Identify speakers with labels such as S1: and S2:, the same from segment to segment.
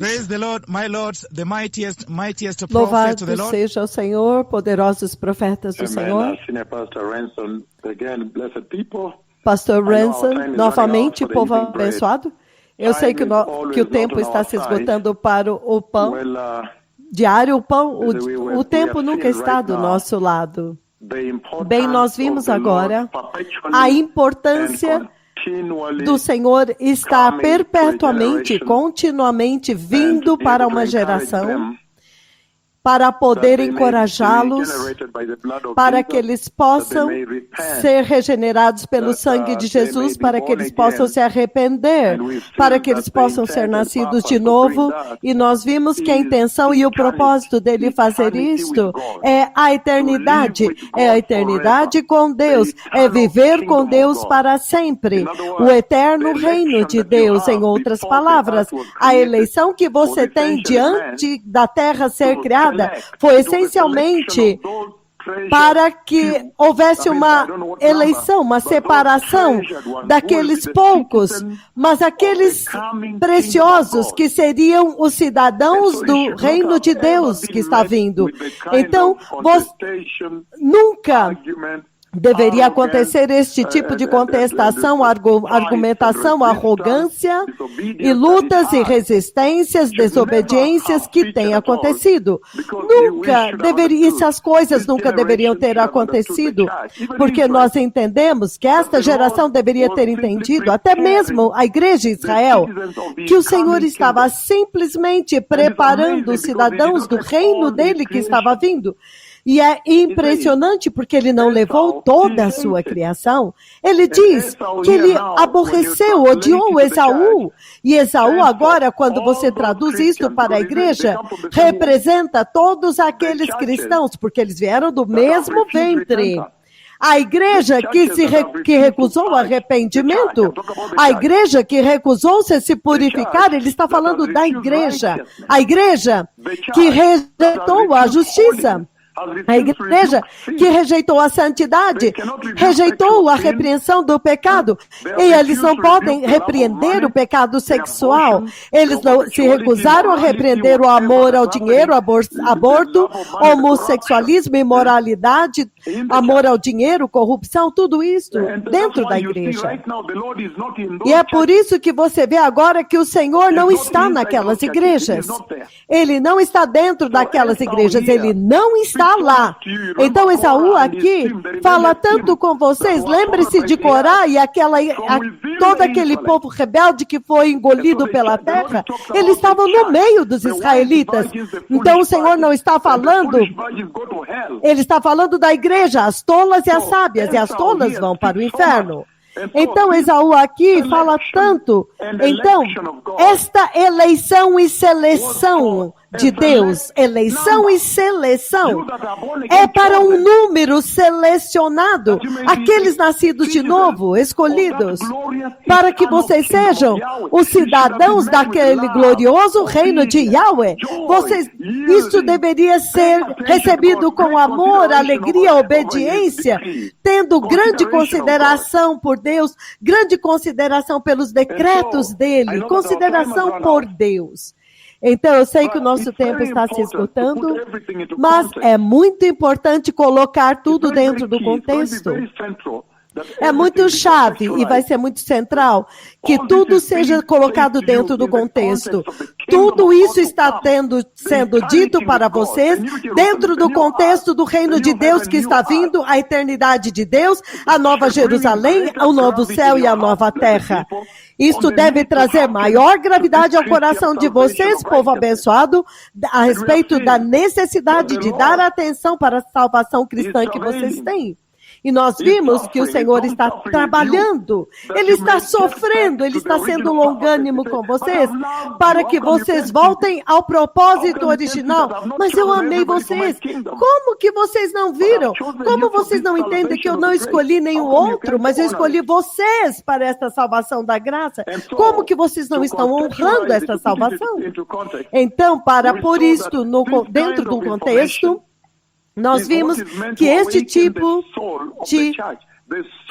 S1: Praise the Lord, my lords, the mightiest prophets
S2: Louvado
S1: of the Lord.
S2: seja o Senhor, poderosos profetas do Senhor.
S3: Senior Pastor Ransom, again, blessed people.
S2: Pastor
S3: I know our
S2: Ransom,
S3: time is
S2: novamente,
S3: running out for the
S2: povo
S3: evening bread.
S2: abençoado. Eu sei que o tempo está se esgotando para o pão
S3: Well,
S2: diário. O
S3: we
S2: tempo
S3: have
S2: nunca
S3: seen
S2: está
S3: right
S2: do
S3: now
S2: nosso lado.
S3: the importance
S2: Bem, nós vimos
S3: of the
S2: agora
S3: Lord perpetually
S2: a importância
S3: and continually
S2: do Senhor estar
S3: coming
S2: perpetuamente,
S3: to a generation
S2: continuamente
S3: and
S2: vindo
S3: be
S2: para
S3: able to
S2: uma
S3: encourage
S2: geração,
S3: them
S2: para poder
S3: that they may be
S2: encorajá-los,
S3: generated by the blood of
S2: para
S3: Jesus,
S2: que eles
S3: that they
S2: possam
S3: may repent,
S2: ser regenerados pelo
S3: that,
S2: sangue de
S3: they may
S2: Jesus,
S3: be
S2: para que
S3: born
S2: eles possam
S3: again.
S2: se arrepender,
S3: And we've
S2: para
S3: seen
S2: que eles
S3: that the
S2: possam ser
S3: intent and
S2: nascidos de
S3: purpose to bring
S2: novo.
S3: that
S2: E nós vimos que a
S3: is
S2: intenção e o propósito dele fazer
S3: eternity
S2: isto
S3: with God.
S2: é a eternidade,
S3: To live with
S2: é a
S3: God
S2: eternidade
S3: forever.
S2: com Deus,
S3: The
S2: é
S3: eternal
S2: viver com
S3: kingdom of
S2: Deus
S3: God.
S2: para sempre.
S3: In other
S2: O
S3: words,
S2: eterno
S3: the
S2: reino
S3: election
S2: de
S3: that you
S2: Deus, em
S3: have
S2: outras
S3: before the
S2: palavras,
S3: earth was
S2: a
S3: created
S2: eleição que
S3: was
S2: você tem
S3: essentially meant
S2: diante da terra ser
S3: to
S2: criada
S3: select,
S2: foi
S3: to the selection
S2: essencialmente
S3: of those treasured
S2: para que
S3: few.
S2: houvesse
S3: I
S2: uma
S3: don't know what
S2: eleição, uma
S3: number, but those
S2: separação
S3: treasured ones
S2: daqueles
S3: will be the
S2: poucos,
S3: citizens
S2: mas aqueles
S3: of the coming
S2: preciosos
S3: kingdom of
S2: que
S3: God.
S2: seriam os
S3: And
S2: cidadãos
S3: so it
S2: do
S3: should not
S2: reino
S3: have
S2: de
S3: ever
S2: Deus
S3: been
S2: que está
S3: met
S2: vindo.
S3: with the kind
S2: Então,
S3: of
S2: você
S3: contestation,
S2: nunca
S3: argument,
S2: deveria
S3: arrogance,
S2: acontecer este tipo de contestação, argumentação, arrogância e lutas e resistências, desobediências que têm acontecido. Nunca deveria, essas coisas nunca deveriam ter acontecido, porque nós entendemos que esta geração deveria ter entendido, até mesmo a igreja de Israel, que o Senhor estava simplesmente preparando os cidadãos do reino dele que estava vindo. E é impressionante porque ele não levou toda a sua criação. Ele diz que ele aborreceu, odiou Esaú. E Esaú agora, quando você traduz isso para a igreja, representa todos aqueles cristãos, porque eles vieram do mesmo ventre. A igreja que recusou o arrependimento, a igreja que recusou-se a se purificar, ele está falando da igreja. A igreja que rejeitou a justiça. A igreja que rejeitou a santidade, rejeitou a repreensão do pecado, e eles não podem repreender o pecado sexual, eles não se recusaram a repreender o amor ao dinheiro, aborto, homossexualismo, imoralidade, amor ao dinheiro, corrupção, tudo isso dentro da igreja. E é por isso que você vê agora que o Senhor não está naquelas igrejas. Ele não está dentro daquelas igrejas, ele não está lá. Então Esaú aqui fala tanto com vocês, lembre-se de Corá e todo aquele povo rebelde que foi engolido pela terra, eles estavam no meio dos israelitas. Então o Senhor não está falando, ele está falando da igreja, as tolas e as sábias, e as tolas vão para o inferno. Então Esaú aqui fala tanto. Então, esta eleição e seleção de Deus, eleição e seleção, é para um número selecionado, aqueles nascidos de novo, escolhidos, para que vocês sejam os cidadãos daquele glorioso reino de Yahweh. Isso deveria ser recebido com amor, alegria, obediência, tendo grande consideração por Deus, grande consideração pelos decretos dele, consideração por Deus. Então, eu sei que o nosso tempo está se esgotando, mas é muito importante colocar tudo dentro do contexto. É muito chave e vai ser muito central que tudo seja colocado dentro do contexto. Tudo isso está sendo dito para vocês dentro do contexto do reino de Deus que está vindo, a eternidade de Deus, a nova Jerusalém, o novo céu e a nova terra. Isto deve trazer maior gravidade ao coração de vocês, povo abençoado, a respeito da necessidade de dar atenção para a salvação cristã que vocês têm. E nós vimos que o Senhor está trabalhando, Ele está sofrendo, Ele está sendo longânimo com vocês, para que vocês voltem ao propósito original. Mas eu amei vocês. Como que vocês não viram? Como vocês não entendem que eu não escolhi nenhum outro, mas eu escolhi vocês para esta salvação da graça? Como que vocês não estão honrando esta salvação? Então, por isto, dentro do contexto, nós vimos que este tipo de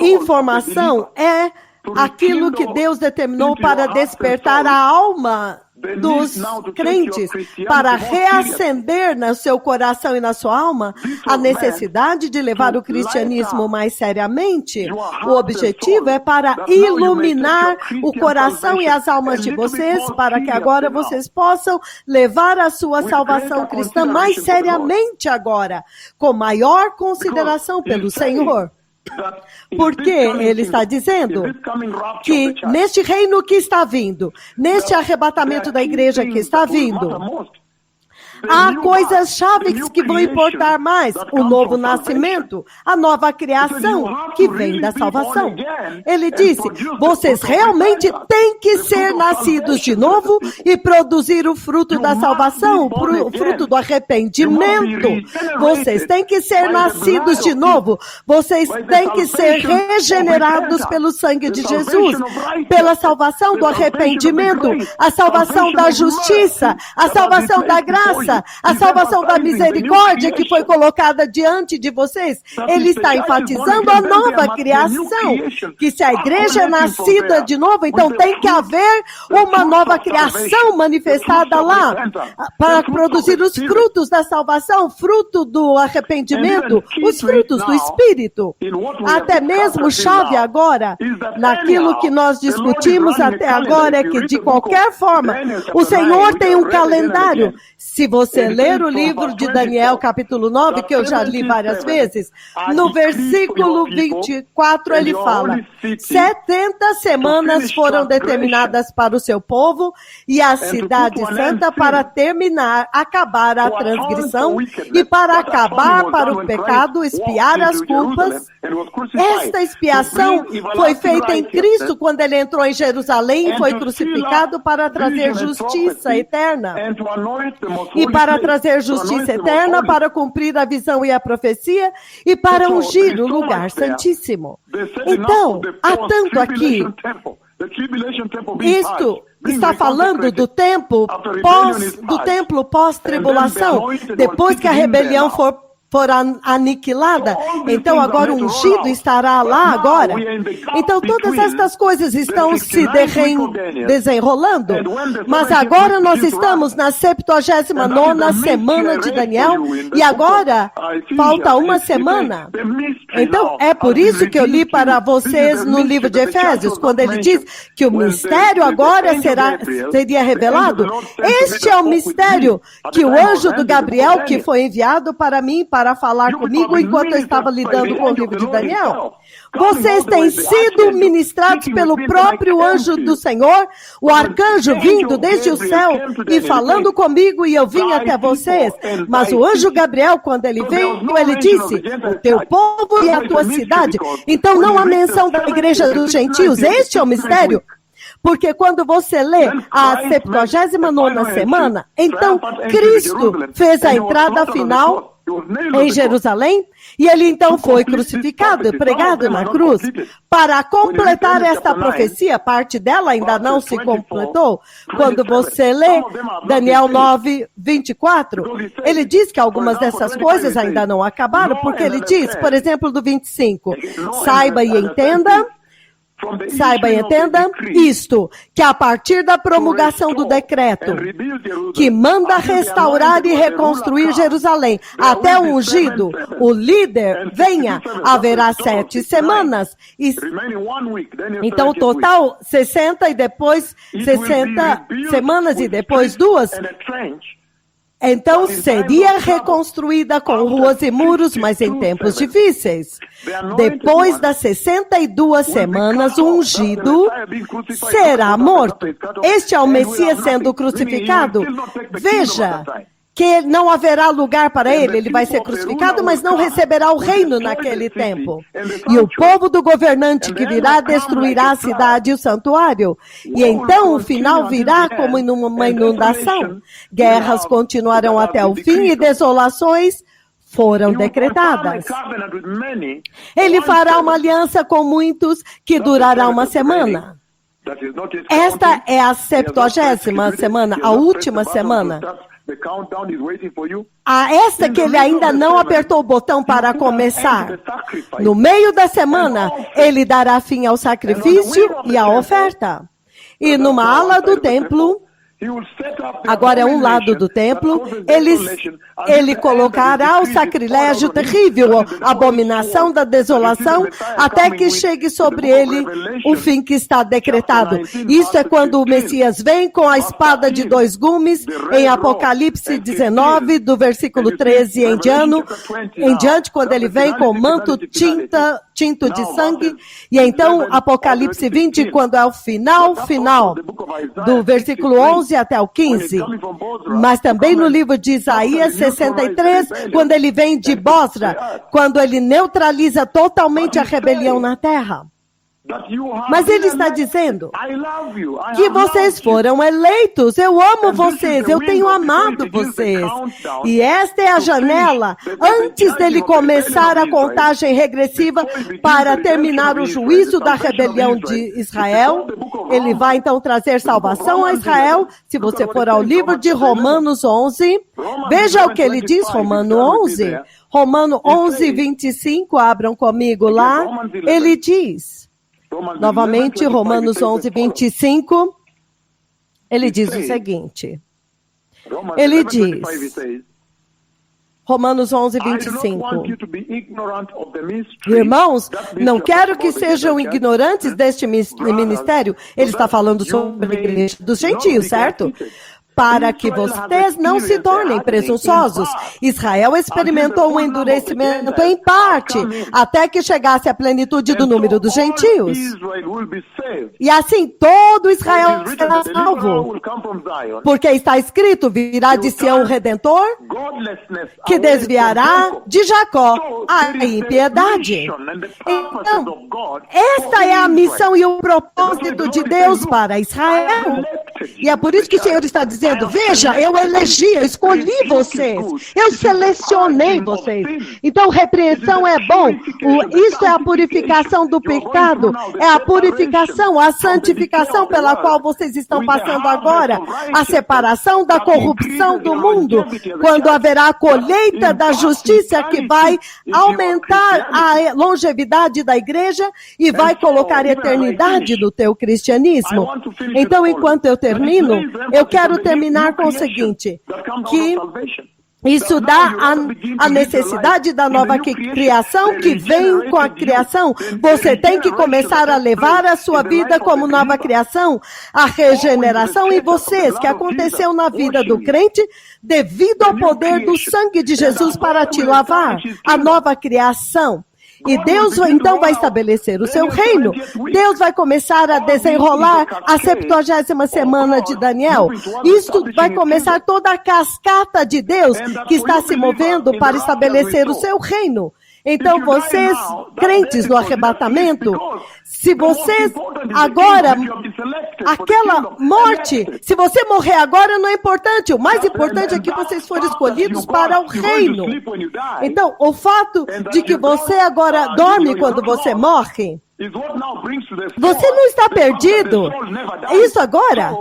S2: informação é aquilo que Deus determinou para despertar a alma dos crentes para reacender no seu coração e na sua alma a necessidade de levar o cristianismo mais seriamente. O objetivo é para iluminar o coração e as almas de vocês, para que agora vocês possam levar a sua salvação cristã mais seriamente agora, com maior consideração pelo Senhor. Porque ele está dizendo que neste reino que está vindo, neste arrebatamento da igreja que está vindo, há coisas chaves que vão importar mais. O novo nascimento, a nova criação que vem da salvação. Ele disse, vocês realmente têm que ser nascidos de novo e produzir o fruto da salvação, o fruto do arrependimento. Vocês têm que ser nascidos de novo. Vocês têm que ser regenerados pelo sangue de Jesus, pela salvação do arrependimento, a salvação da justiça, a salvação da graça, a salvação da misericórdia que foi colocada diante de vocês. Ele está enfatizando a nova criação, que se a igreja é nascida de novo, então tem que haver uma nova criação manifestada lá, para produzir os frutos da salvação, fruto do arrependimento, os frutos do Espírito. Até mesmo chave agora, naquilo que nós discutimos até agora, é que de qualquer forma, o Senhor tem um calendário. Se você ler o livro de Daniel, capítulo 9, que eu já li várias vezes, no versículo 24 ele fala, 70 semanas foram determinadas para o seu povo e a cidade santa para acabar a transgressão e para acabar para o pecado, expiar as culpas. Esta expiação foi feita em Cristo quando ele entrou em Jerusalém e foi crucificado para trazer justiça eterna. E para trazer justiça eterna, para cumprir a visão e a profecia, e para ungir o lugar santíssimo. Então, há tanto aqui. Isto está falando do templo pós-tribulação, depois que a rebelião for aniquilada, então agora o ungido estará lá agora. Então todas estas coisas estão se desenrolando, mas agora nós estamos na 79ª semana de Daniel, e agora falta uma semana. Então é por isso que eu li para vocês no livro de Efésios, quando ele diz que o mistério agora seria revelado. Este é o mistério que o anjo do Gabriel, que foi enviado para mim, para falar comigo enquanto eu estava lidando com o livro de Daniel. Vocês têm sido ministrados pelo próprio anjo do Senhor, o arcanjo vindo desde o céu e falando comigo, e eu vim até vocês. Mas o anjo Gabriel, quando ele veio, ele disse, o teu povo e a tua cidade. Então não há menção da igreja dos gentios. Este é o mistério. Porque quando você lê a 79ª semana, então Cristo fez a entrada final em Jerusalém, e ele então foi crucificado e pregado na cruz. Para completar esta profecia, parte dela ainda não se completou. Quando você lê Daniel 9, 24, ele diz que algumas dessas coisas ainda não acabaram, porque ele diz, por exemplo, do 25, saiba e entenda isto, que a partir da promulgação do decreto que manda restaurar e reconstruir Jerusalém até o ungido, o líder, venha, haverá 7 semanas. Então, total 60 e depois 60 semanas e depois 2. Então, seria reconstruída com ruas e muros, mas em tempos difíceis. Depois das 62 semanas, o ungido será morto. Este é o Messias sendo crucificado. Veja que não haverá lugar para ele vai ser crucificado, mas não receberá o reino naquele tempo. E o povo do governante que virá destruirá a cidade e o santuário. E então o final virá como uma inundação. Guerras continuarão até o fim e desolações foram decretadas. Ele fará uma aliança com muitos que durará uma semana. Esta é a 70ª semana, a última semana. Esta que ele ainda não apertou o botão para começar. No meio da semana, ele dará fim ao sacrifício e à oferta. E numa ala do templo, Agora é um lado do templo, ele colocará o sacrilégio terrível, a abominação da desolação, até que chegue sobre ele o fim que está decretado. Isso é quando o Messias vem com a espada de dois gumes, em Apocalipse 19, do versículo 13 em diante, quando ele vem com manto tinto de sangue, e então Apocalipse 20, quando é o final, do versículo 11 até o 15, mas também no livro de Isaías 63, quando ele vem de Bosra, quando ele neutraliza totalmente a rebelião na terra. Mas ele está dizendo que vocês foram eleitos, eu amo vocês, eu tenho amado vocês. E esta é a janela, antes dele começar a contagem regressiva para terminar o juízo da rebelião de Israel. Ele vai então trazer salvação a Israel. Se você for ao livro de Romanos 11, veja o que ele diz, Romano 11, 25, abram comigo lá, ele diz... Novamente, Romanos 11, 25, ele diz o seguinte, ele diz, Romanos 11, 25, irmãos, não quero que sejam ignorantes deste ministério, ele está falando sobre a igreja dos gentios, certo? Para que vocês não se tornem presunçosos. Israel experimentou um endurecimento em parte, até que chegasse a plenitude do número dos gentios. E assim todo Israel será salvo. Porque está escrito, virá de Sião o Redentor, que desviará de Jacó a impiedade. Então, esta é a missão e o propósito de Deus para Israel. E é por isso que o Senhor está dizendo, veja, eu elegi, eu escolhi vocês, eu selecionei vocês. Então, repreensão é bom. Isso é a purificação do pecado, é a purificação, a santificação pela qual vocês estão passando agora, a separação da corrupção do mundo, quando haverá a colheita da justiça que vai aumentar a longevidade da igreja e vai colocar eternidade no teu cristianismo. Então, enquanto eu termino, eu quero terminar com o seguinte, que isso dá a necessidade da nova criação que vem com a criação. Você tem que começar a levar a sua vida como nova criação, a regeneração em vocês, que aconteceu na vida do crente, devido ao poder do sangue de Jesus para te lavar, a nova criação. E Deus então vai estabelecer o seu reino. Deus vai começar a desenrolar a 70ª semana de Daniel. Isto vai começar toda a cascata de Deus que está se movendo para estabelecer o seu reino. Então vocês, crentes no arrebatamento, se vocês agora, aquela morte, se você morrer agora não é importante, o mais importante é que vocês foram escolhidos para o reino. Então, o fato de que você agora dorme quando você morre, você não está perdido. Isso agora,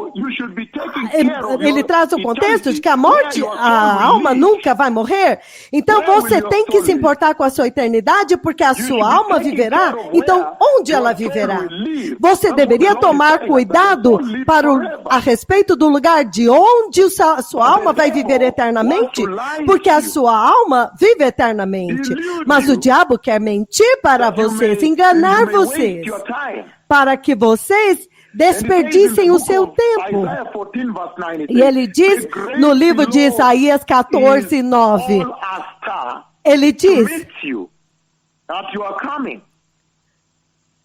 S2: ele traz o contexto de que a morte, a alma nunca vai morrer. Então você tem que se importar com a sua eternidade, porque a sua alma viverá. Então, onde ela viverá? Você deveria tomar cuidado a respeito do lugar de onde a sua alma vai viver eternamente, porque a sua alma vive eternamente. Mas o diabo quer mentir para vocês, enganar vocês, para que vocês desperdicem o seu tempo. E ele diz no livro de Isaías 14, 9, ele diz,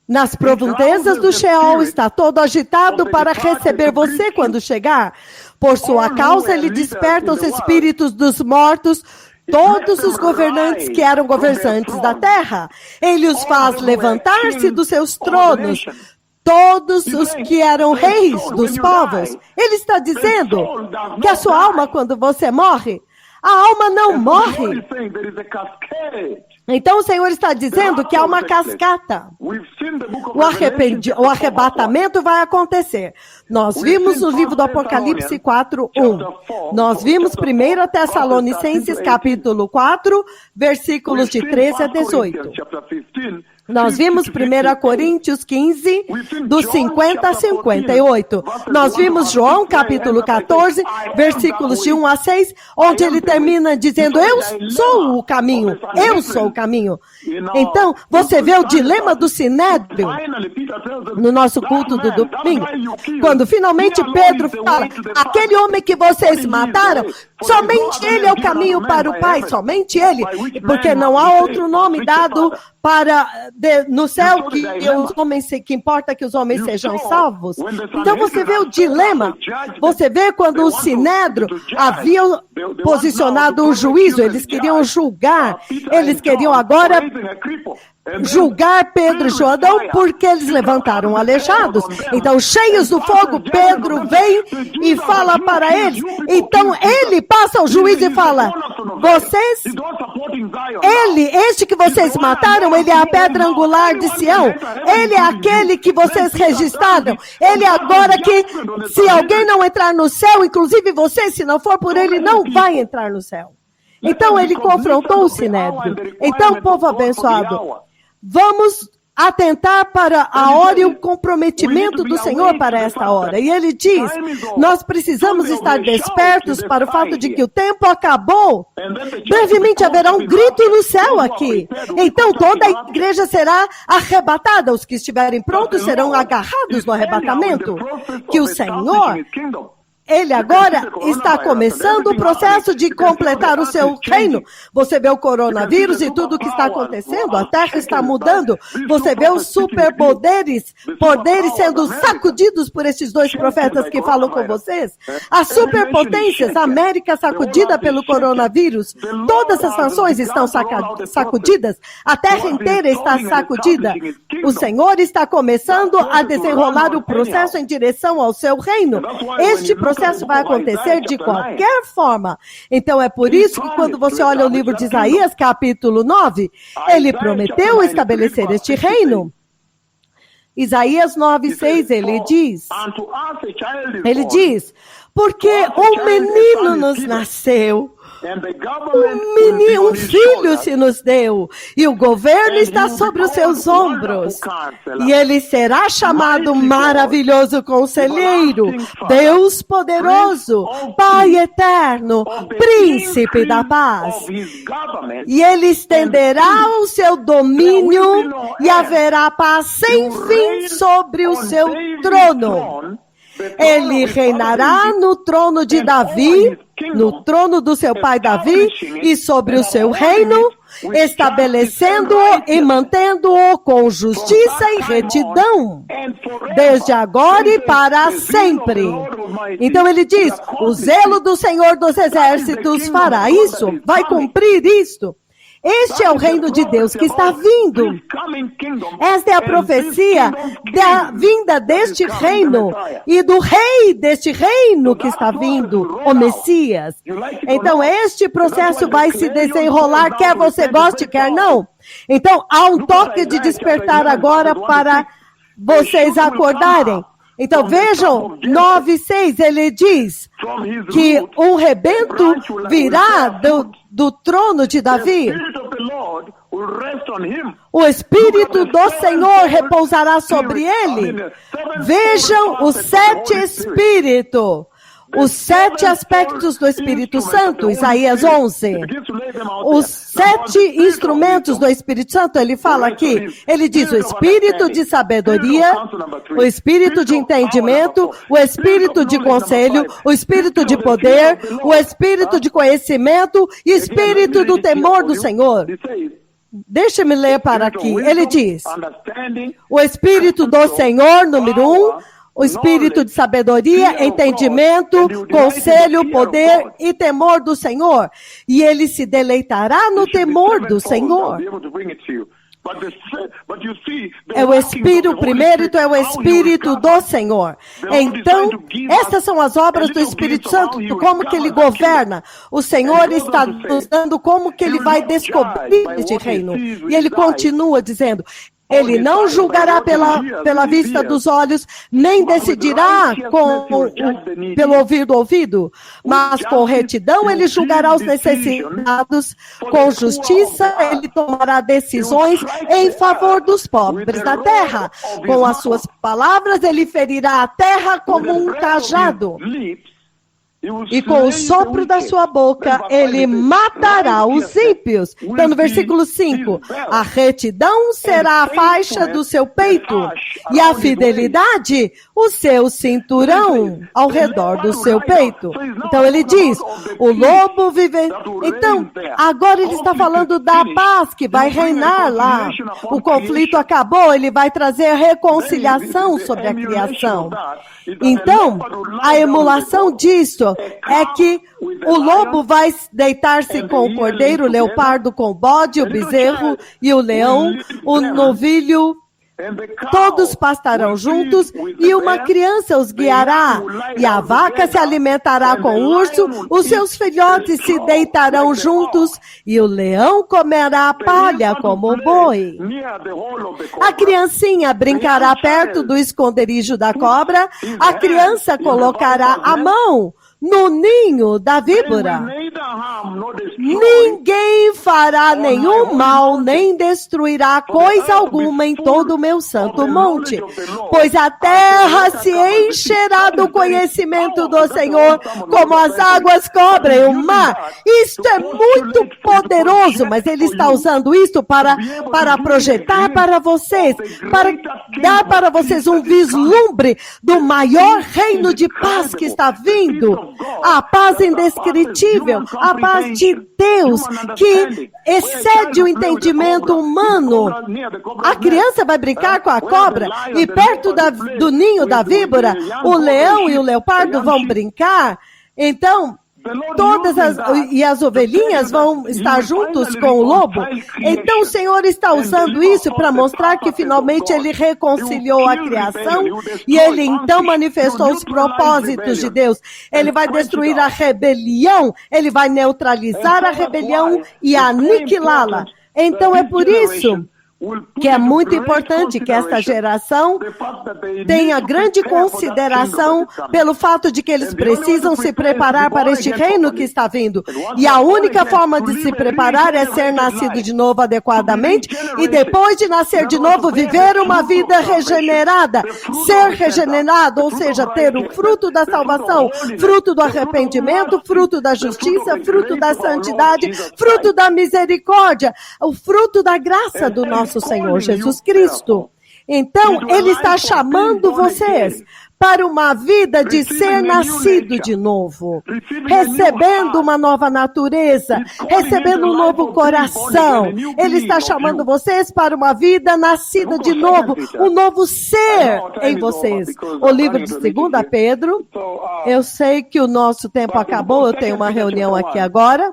S2: nas profundezas do Sheol está todo agitado para receber você quando chegar. Por sua causa ele desperta os espíritos dos mortos, todos os governantes que eram governantes da terra. Ele os faz levantar-se dos seus tronos, todos os que eram reis dos povos. Ele está dizendo que a sua alma, quando você morre, a alma não morre. Então o Senhor está dizendo que há uma cascata. O arrebatamento vai acontecer. Nós vimos no livro do Apocalipse 4:1. Nós vimos 1 Tessalonicenses capítulo 4, versículos de 13 a 18. Nós vimos 1 Coríntios 15, dos 50 a 58. Nós vimos João, capítulo 14, versículos de 1 a 6, onde ele termina dizendo, eu sou o caminho, eu sou o caminho. Então, você vê o dilema do Sinédrio no nosso culto do domingo, quando finalmente Pedro fala, aquele homem que vocês mataram, somente ele é o caminho para o Pai, somente ele, porque não há outro nome dado no céu que importa que os homens sejam salvos. Então você vê o dilema, você vê quando o Sinédrio havia posicionado um juízo, eles queriam julgar, eles queriam agora julgar Pedro e João porque eles levantaram aleijados. Então, cheios do fogo, Pedro vem e fala para eles. Então, ele passa o juízo e fala, vocês, este que vocês mataram, ele é a pedra angular de Sião. Ele é aquele que vocês registraram. Ele é agora que, se alguém não entrar no céu, inclusive você, se não for por ele, não vai entrar no céu. Então, ele confrontou o Sinédrio. Então, povo abençoado, vamos atentar para a hora e o comprometimento do Senhor para esta hora. E ele diz, nós precisamos estar despertos para o fato de que o tempo acabou. Brevemente haverá um grito no céu aqui. Então toda a igreja será arrebatada. Os que estiverem prontos serão agarrados no arrebatamento. Que o Senhor... Ele agora está começando o processo de completar o seu reino. Você vê o coronavírus e tudo o que está acontecendo, a terra está mudando. Você vê os superpoderes, poderes sendo sacudidos por esses dois profetas que falam com vocês. As superpotências, a América sacudida pelo coronavírus, todas as nações estão sacudidas, a terra inteira está sacudida. O Senhor está começando a desenrolar o processo em direção ao seu reino. Este processo vai acontecer de qualquer forma. Então é por isso que quando você olha o livro de Isaías, capítulo 9, ele prometeu estabelecer este reino. Isaías 9:6, ele diz, porque um menino nos nasceu, um filho se nos deu, e o governo está sobre os seus ombros, e ele será chamado Maravilhoso Conselheiro, Deus Poderoso, Pai Eterno, Príncipe da Paz. E ele estenderá o seu domínio e haverá paz sem fim sobre o seu trono. Ele reinará no trono de Davi, no trono do seu pai Davi, e sobre o seu reino, estabelecendo-o e mantendo-o com justiça e retidão, desde agora e para sempre. Então ele diz, o zelo do Senhor dos Exércitos fará isso, vai cumprir isto. Este é o reino de Deus que está vindo. Esta é a profecia da vinda deste reino e do rei deste reino que está vindo, o Messias. Então, este processo vai se desenrolar, quer você goste, quer não. Então, há um toque de despertar agora para vocês acordarem. Então vejam, 9:6, ele diz que um rebento virá do trono de Davi. O Espírito do Senhor repousará sobre ele. Vejam os 7 Espíritos. Os 7 aspectos do Espírito Santo, Isaías 11. Os 7 instrumentos do Espírito Santo, ele fala aqui. Ele diz o Espírito de sabedoria, o Espírito de entendimento, o Espírito de conselho, o Espírito de poder, o Espírito de conhecimento e o Espírito do temor do Senhor. Deixa-me ler para aqui. Ele diz, o Espírito do Senhor, número 1, o espírito de sabedoria, entendimento, conselho, poder e temor do Senhor. E ele se deleitará no temor do Senhor. É o Espírito primeiro, então é o Espírito do Senhor. Então, essas são as obras do Espírito Santo, como que ele governa. O Senhor está nos dando como que ele vai descobrir este reino. E ele continua dizendo, Ele não julgará pela vista dos olhos, nem decidirá pelo ouvir do ouvido, mas com retidão ele julgará os necessitados, com justiça ele tomará decisões em favor dos pobres da terra. Com as suas palavras ele ferirá a terra como um cajado. E com o sopro da sua boca, ele matará os ímpios. Então, no versículo 5, a retidão será a faixa do seu peito, e a fidelidade, o seu cinturão ao redor do seu peito. Então, ele diz, o lobo vive... Então, agora ele está falando da paz que vai reinar lá. O conflito acabou, ele vai trazer reconciliação sobre a criação. Então, a emulação disso é que o lobo vai deitar-se com o cordeiro, o leopardo com o bode, o bezerro e o leão, o novilho. Todos pastarão juntos e uma criança os guiará. E a vaca se alimentará com o urso, os seus filhotes se deitarão juntos e o leão comerá a palha como o boi. A criancinha brincará perto do esconderijo da cobra, a criança colocará a mão no ninho da víbora. Ninguém fará nenhum mal, nem destruirá coisa alguma em todo o meu santo monte, pois a terra se encherá do conhecimento do Senhor, como as águas cobrem o mar. Isto é muito poderoso, mas ele está usando isto para projetar para vocês, para dar para vocês um vislumbre do maior reino de paz que está vindo. A paz indescritível, a paz de Deus, que excede o entendimento humano. A criança vai brincar com a cobra e perto do ninho da víbora, o leão e o leopardo vão brincar. Então, as ovelhinhas vão estar juntos com o lobo. Então o Senhor está usando isso para mostrar que finalmente ele reconciliou a criação e ele então manifestou os propósitos de Deus. Ele vai destruir a rebelião, ele vai neutralizar a rebelião e aniquilá-la. Então é por isso que é muito importante que esta geração tenha grande consideração pelo fato de que eles precisam se preparar para este reino que está vindo. E a única forma de se preparar é ser nascido de novo adequadamente e depois de nascer de novo, viver uma vida regenerada. Ser regenerado, ou seja, ter o fruto da salvação, fruto do arrependimento, fruto da justiça, fruto da santidade, fruto da misericórdia, o fruto da graça do nosso Senhor Jesus Cristo. Então, ele está chamando vocês para uma vida de ser nascido de novo, recebendo uma nova natureza, recebendo um novo coração. Ele está chamando vocês para uma vida nascida de novo, um novo ser em vocês. O livro de 2 Pedro, eu sei que o nosso tempo acabou, eu tenho uma reunião aqui agora.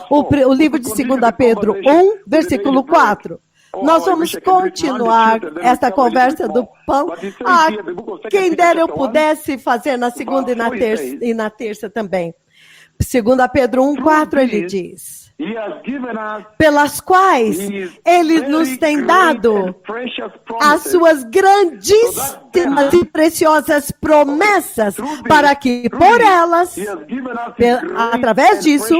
S2: O livro de 2 Pedro 1, versículo 4. Nós vamos continuar esta conversa do pão. Quem dera eu pudesse fazer na segunda e na terça também. 2 Pedro 1, 4, ele diz: pelas quais ele nos tem dado as suas grandíssimas e preciosas promessas, para que por elas, através disso,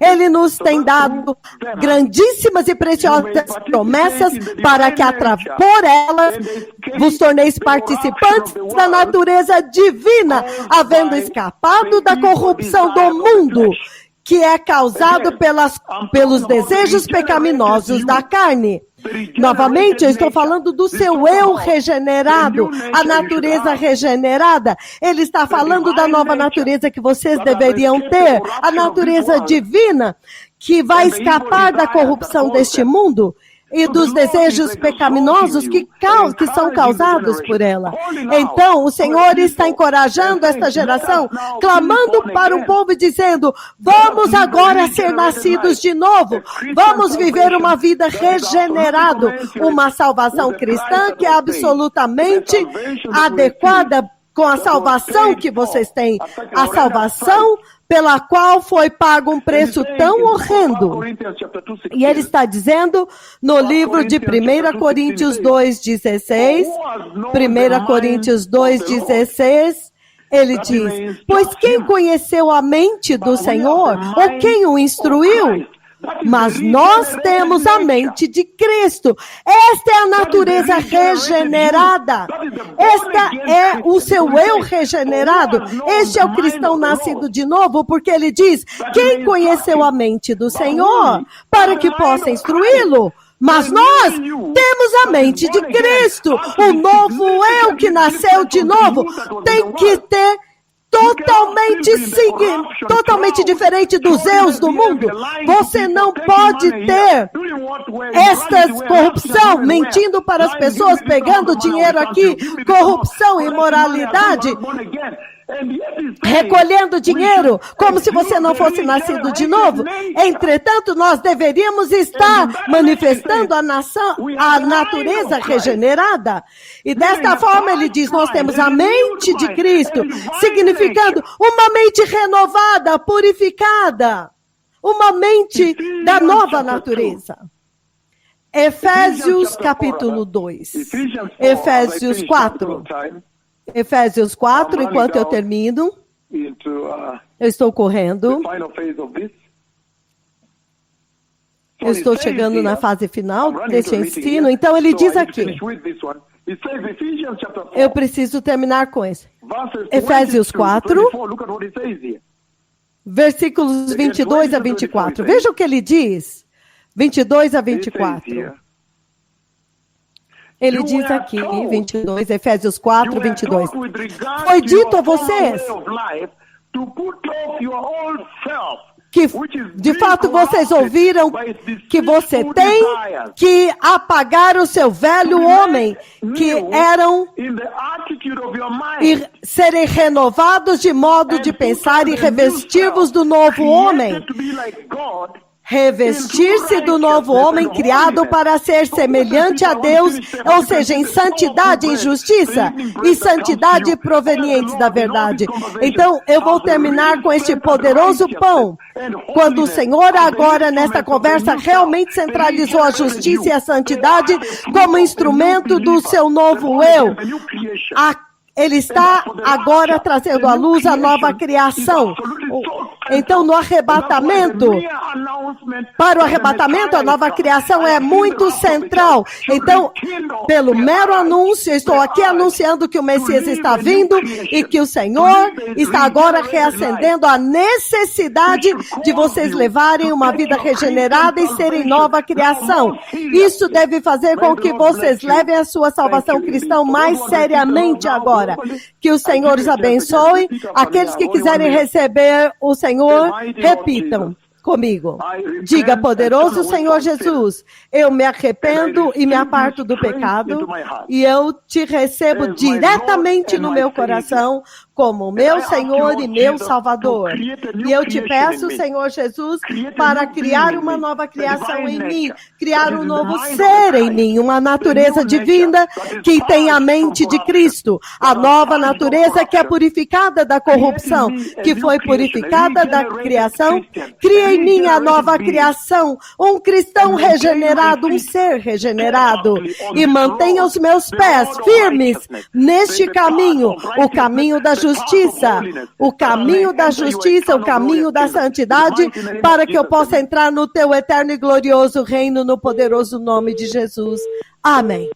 S2: ele nos tem dado grandíssimas e preciosas promessas, para que por elas vos torneis participantes da natureza divina, havendo escapado da corrupção do mundo, que é causado pelos desejos pecaminosos da carne. Novamente, eu estou falando do seu eu regenerado, a natureza regenerada. Ele está falando da nova natureza que vocês deveriam ter, a natureza divina, que vai escapar da corrupção deste mundo e dos desejos pecaminosos que são causados por ela. Então, o Senhor está encorajando esta geração, clamando para o povo e dizendo: vamos agora ser nascidos de novo, vamos viver uma vida regenerada, uma salvação cristã que é absolutamente adequada com a salvação que vocês têm, a salvação pela qual foi pago um preço tão horrendo. E ele está dizendo no livro de 1 Coríntios 2,16, 1 Coríntios 2,16, ele diz, pois quem conheceu a mente do Senhor, ou quem o instruiu? Mas nós temos a mente de Cristo. Esta é a natureza regenerada. Esta é o seu eu regenerado. Este é o cristão nascido de novo, porque ele diz, quem conheceu a mente do Senhor, para que possa instruí-lo? Mas nós temos a mente de Cristo. O novo eu que nasceu de novo tem que ter totalmente diferente dos eus do mundo. Você não pode ter esta corrupção, mentindo para as pessoas, pegando dinheiro aqui, corrupção, imoralidade, recolhendo dinheiro, como se você não fosse nascido de novo. Entretanto, nós deveríamos estar manifestando a natureza regenerada. E desta forma ele diz, nós temos a mente de Cristo, significando uma mente renovada, purificada, uma mente da nova natureza. Efésios capítulo 2, Efésios 4. Efésios 4, enquanto eu termino, eu estou correndo, eu estou chegando na fase final deste ensino, então ele diz aqui, eu preciso terminar com isso. Efésios 4, versículos 22 a 24, veja o que ele diz, 22 a 24. Ele diz aqui, 22, Efésios 4, 22. Foi dito a vocês que, de fato, vocês ouviram que você tem que apagar o seu velho homem, que eram e serem renovados de modo de pensar e revestir-vos do novo homem. Revestir-se do novo homem criado para ser semelhante a Deus, ou seja, em santidade, em justiça e santidade provenientes da verdade. Então, eu vou terminar com este poderoso pão. Quando o Senhor agora, nesta conversa, realmente centralizou a justiça e a santidade como instrumento do seu novo eu. Ele está agora trazendo à luz a nova criação. Então, no arrebatamento, para o arrebatamento, a nova criação é muito central. Então, pelo mero anúncio, estou aqui anunciando que o Messias está vindo e que o Senhor está agora reacendendo a necessidade de vocês levarem uma vida regenerada e serem nova criação. Isso deve fazer com que vocês levem a sua salvação cristã mais seriamente agora. Que o Senhor os abençoe. Aqueles que quiserem receber o Senhor, repitam comigo. Diga, poderoso Senhor Jesus, eu me arrependo e me aparto do pecado e eu te recebo diretamente no meu coração como meu Senhor e meu Salvador. E eu te peço, Senhor Jesus, para criar uma nova criação em mim, criar um novo ser em mim, uma natureza divina que tem a mente de Cristo, a nova natureza que é purificada da corrupção, que foi purificada da criação. Cria em mim a nova criação, um cristão regenerado, um ser regenerado, e mantenha os meus pés firmes neste caminho, o caminho da justiça, o caminho da justiça, o caminho da santidade, para que eu possa entrar no teu eterno e glorioso reino, no poderoso nome de Jesus. Amém.